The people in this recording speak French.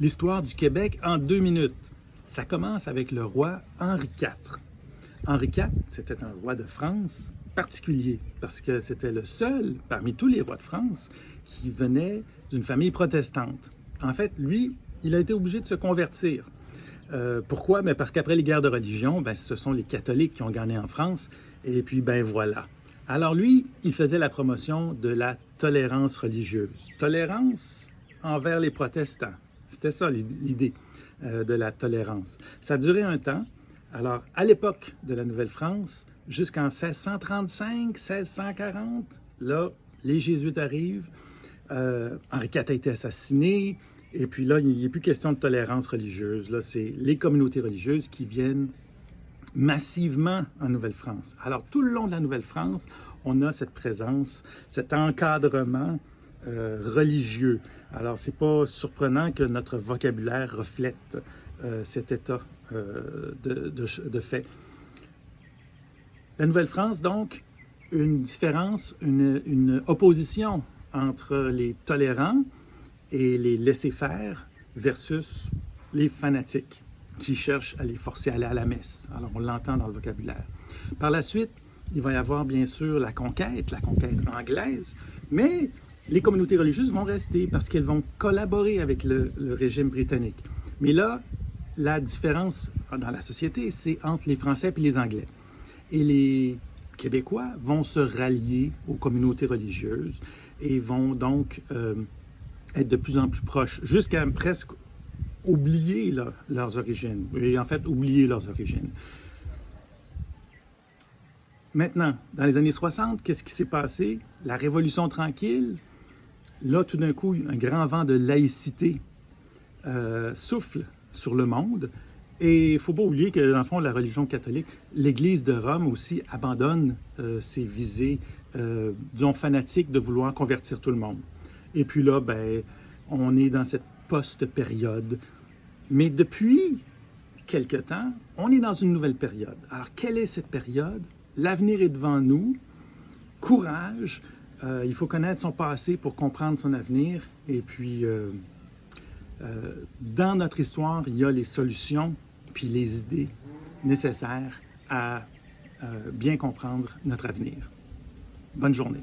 L'histoire du Québec en 2 minutes. Ça commence avec le roi Henri IV. Henri IV, c'était un roi de France particulier parce que c'était le seul parmi tous les rois de France qui venait d'une famille protestante. En fait, lui, il a été obligé de se convertir. Pourquoi? Bien, parce qu'après les guerres de religion, bien, ce sont les catholiques qui ont gagné en France. Et puis, ben voilà. Alors lui, il faisait la promotion de la tolérance religieuse. Tolérance envers les protestants. C'était ça l'idée de la tolérance. Ça a duré un temps. Alors, à l'époque de la Nouvelle-France, jusqu'en 1635, 1640, là, les Jésuites arrivent. Henri IV a été assassiné. Et puis là, il n'y a plus question de tolérance religieuse. Là, c'est les communautés religieuses qui viennent massivement en Nouvelle-France. Alors, tout le long de la Nouvelle-France, on a cette présence, cet encadrement religieux. Alors, c'est pas surprenant que notre vocabulaire reflète cet état de fait. La Nouvelle-France, donc, une différence, une opposition entre les tolérants et les laisser-faire versus les fanatiques qui cherchent à les forcer à aller à la messe. Alors, on l'entend dans le vocabulaire. Par la suite, il va y avoir bien sûr la conquête anglaise, mais les communautés religieuses vont rester parce qu'elles vont collaborer avec le régime britannique. Mais là, la différence dans la société, c'est entre les Français et les Anglais. Et les Québécois vont se rallier aux communautés religieuses et vont donc être de plus en plus proches, jusqu'à presque oublier leurs origines, et en fait oublier leurs origines. Maintenant, dans les années 60, qu'est-ce qui s'est passé? La Révolution tranquille, là, tout d'un coup, un grand vent de laïcité souffle sur le monde. Et il ne faut pas oublier que, dans le fond, la religion catholique, l'Église de Rome aussi abandonne ses visées, disons, fanatiques de vouloir convertir tout le monde. Et puis là, ben, on est dans cette post-période. Mais depuis quelque temps, on est dans une nouvelle période. Alors, quelle est cette période? L'avenir est devant nous. Courage. Il faut connaître son passé pour comprendre son avenir. Et puis, dans notre histoire, il y a les solutions puis les idées nécessaires à bien comprendre notre avenir. Bonne journée.